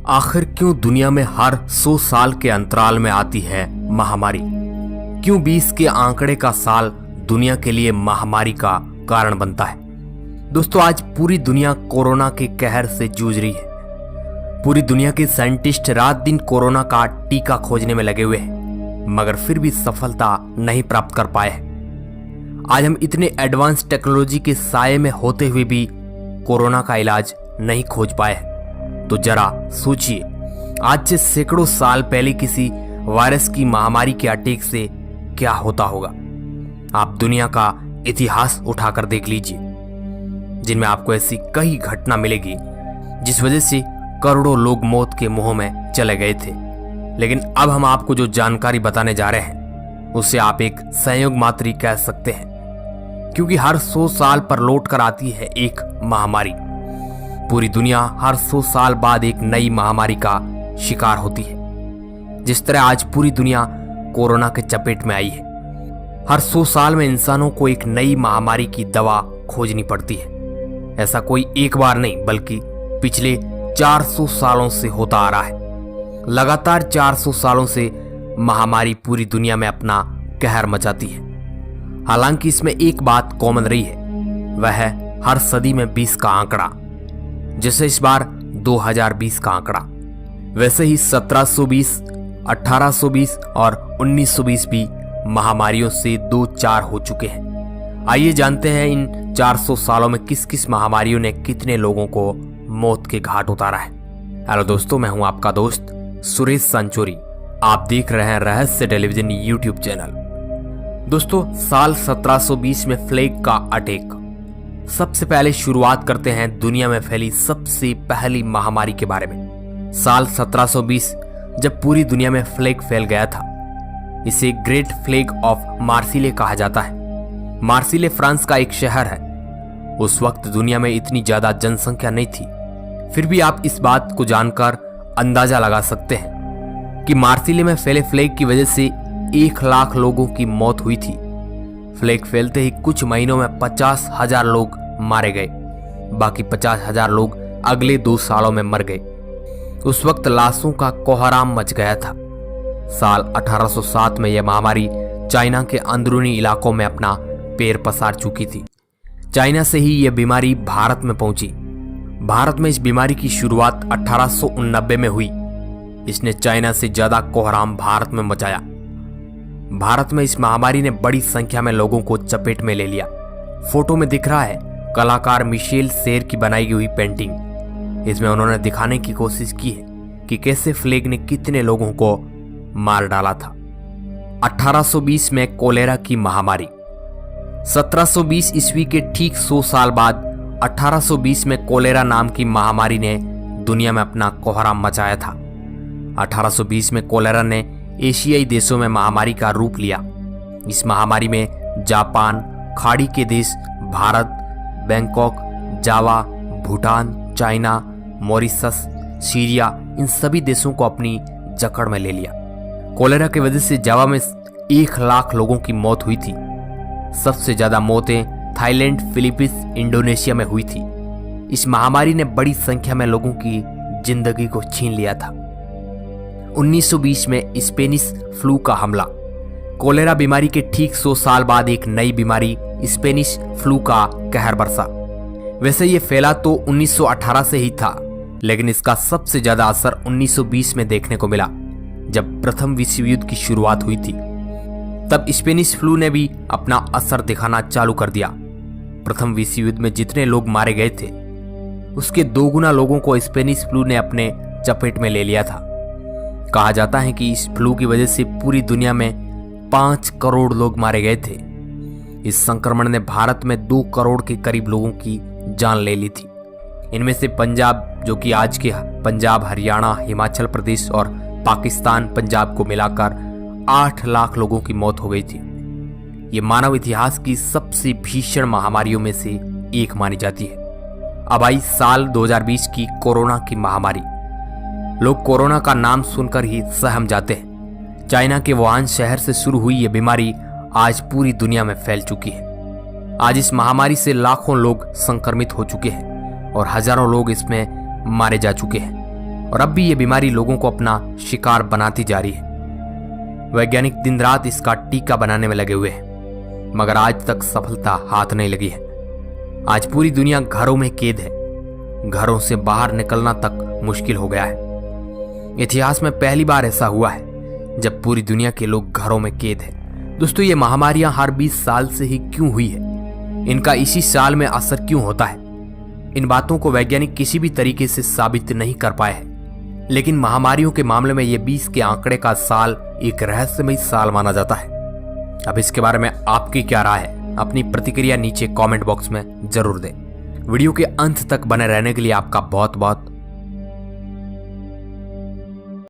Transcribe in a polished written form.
आखिर क्यों दुनिया में हर 100 साल के अंतराल में आती है महामारी? क्यों 20 के आंकड़े का साल दुनिया के लिए महामारी का कारण बनता है? दोस्तों, आज पूरी दुनिया कोरोना के कहर से जूझ रही है। पूरी दुनिया के साइंटिस्ट रात दिन कोरोना का टीका खोजने में लगे हुए हैं, मगर फिर भी सफलता नहीं प्राप्त कर पाए हैं। आज हम इतने एडवांस टेक्नोलॉजी के साये में होते हुए भी कोरोना का इलाज नहीं खोज पाए हैं। तो जरा सोचिए, आज से सैकड़ों साल पहले किसी वायरस की महामारी के अटैक से क्या होता होगा। आप दुनिया का इतिहास उठाकर देख लीजिए, जिनमें आपको ऐसी कई घटना मिलेगी जिस वजह से करोड़ों लोग मौत के मुंह में चले गए थे। लेकिन अब हम आपको जो जानकारी बताने जा रहे हैं उसे आप एक संयोग मात्र ही कह सकते हैं, क्योंकि हर 100 साल पर लौट कर आती है एक महामारी। पूरी दुनिया हर 100 साल बाद एक नई महामारी का शिकार होती है। जिस तरह आज पूरी दुनिया कोरोना के चपेट में आई है, हर 100 साल में इंसानों को एक नई महामारी की दवा खोजनी पड़ती है। ऐसा कोई एक बार नहीं, बल्कि पिछले 400 सालों से होता आ रहा है। लगातार 400 सालों से महामारी पूरी दुनिया में अपना कहर मचाती है। हालांकि इसमें एक बात कॉमन रही है, वह है हर सदी में 20 का आंकड़ा। जैसे इस बार 2020 का आंकड़ा, वैसे ही 1720, 1820 और 1920 भी महामारियों से 2-4 हो चुके हैं। आइए जानते हैं इन 400 सालों में किस किस महामारियों ने कितने लोगों को मौत के घाट उतारा है। हेलो दोस्तों, मैं हूं आपका दोस्त सुरेश सांचोरी। आप देख रहे हैं रहस्य टेलीविजन यूट्यूब चैनल। दोस्तों, साल 1720 में प्लेग का अटैक। सबसे पहले शुरुआत करते हैं दुनिया में फैली सबसे पहली महामारी के बारे में। साल 1720 जब पूरी दुनिया में प्लेग फैल गया था, इसे ग्रेट प्लेग ऑफ मार्सिले कहा जाता है। मार्सिले फ्रांस का एक शहर है। उस वक्त दुनिया में इतनी ज्यादा जनसंख्या नहीं थी, फिर भी आप इस बात को जानकर अंदाजा लगा सकते हैं कि मार्सिले में फैले प्लेग की वजह से 1 लाख लोगों की मौत हुई थी। प्लेग फैलते ही कुछ महीनों में 50,000 लोग मारे गए, बाकी 50,000 लोग अगले 2 सालों में मर गए। उस वक्त लाशों का कोहराम मच गया था। साल 1807 में यह महामारी चाइना के अंदरूनी इलाकों में अपना पैर पसार चुकी थी। चाइना से ही यह बीमारी भारत में पहुंची। भारत में इस बीमारी की शुरुआत 1889 में हुई। इसने चाइना से ज्यादा कोहराम भारत में मचाया। भारत में इस महामारी ने बड़ी संख्या में लोगों को चपेट में ले लिया। फोटो में दिख रहा है कलाकार मिशेल सेर की बनाई हुई पेंटिंग। इसमें उन्होंने दिखाने की कोशिश की है कि कैसे प्लेग ने कितने लोगों को मार डाला था। 1820 में कोलेरा की महामारी। 1720 ईस्वी के ठीक 100 साल बाद 1820 में कोलेरा नाम की महामारी ने दुनिया में अपना कोहराम मचाया था। 1820 में कोलेरा ने एशियाई देशों में महामारी का रूप लिया। इस महामारी में जापान, खाड़ी के देश, भारत, बैंकॉक, जावा, भूटान, चाइना, मॉरिशस, सीरिया, इन सभी देशों को अपनी जकड़ में ले लिया। कोलेरा की वजह से जावा में 1 लाख लोगों की मौत हुई थी। सबसे ज्यादा मौतें थाईलैंड, फिलीपींस, इंडोनेशिया में हुई थी। इस महामारी ने बड़ी संख्या में लोगों की जिंदगी को छीन लिया था। 1920 में स्पेनिश फ्लू का हमला। कोलेरा बीमारी के ठीक 100 साल बाद एक नई बीमारी स्पेनिश फ्लू का कहर बरसा। वैसे ये फैला तो 1918 से ही था, लेकिन इसका सबसे ज्यादा असर 1920 में देखने को मिला, जब प्रथम विश्व युद्ध की शुरुआत हुई थी। तब स्पेनिश फ्लू ने भी अपना असर दिखाना चालू कर दिया। प्रथम विश्व युद्ध में जितने लोग मारे गए थे, उसके 2 गुना लोगों को स्पेनिश फ्लू ने अपने चपेट में ले लिया था। कहा जाता है कि इस फ्लू की वजह से पूरी दुनिया में 5 करोड़ लोग मारे गए थे। इस संक्रमण ने भारत में 2 करोड़ के करीब लोगों की जान ले ली थी। इनमें से पंजाब, जो कि आज के पंजाब, हरियाणा, हिमाचल प्रदेश और पाकिस्तान, पंजाब को मिलाकर 8 लाख लोगों की मौत हो गई थी। ये मानव इतिहास की सबसे भीषण महामारियों में से एक मानी जाती है। अब आई साल 2020 की कोरोना की महामारी। लोग कोरोना का नाम सुनकर ही सहम जाते हैं। चाइना के वुहान शहर से शुरू हुई ये बीमारी आज पूरी दुनिया में फैल चुकी है। आज इस महामारी से लाखों लोग संक्रमित हो चुके हैं और हजारों लोग इसमें मारे जा चुके हैं। और अब भी ये बीमारी लोगों को अपना शिकार बनाती जा रही है। वैज्ञानिक दिन रात इसका टीका बनाने में लगे हुए हैं, मगर आज तक सफलता हाथ नहीं लगी है। आज पूरी दुनिया घरों में कैद है, घरों से बाहर निकलना तक मुश्किल हो गया है। इतिहास में पहली बार ऐसा हुआ है जब पूरी दुनिया के लोग घरों में कैद है। दोस्तों, ये महामारियां हर 20 साल से ही क्यों हुई है, इनका इसी साल में असर क्यों होता है, इन बातों को वैज्ञानिक किसी भी तरीके से साबित नहीं कर पाए हैं। लेकिन महामारियों के मामले में ये 20 के आंकड़े का साल एक रहस्यमय साल माना जाता है। अब इसके बारे में आपकी क्या राय है, अपनी प्रतिक्रिया नीचे कमेंट बॉक्स में जरूर दें। वीडियो के अंत तक बने रहने के लिए आपका बहुत बहुत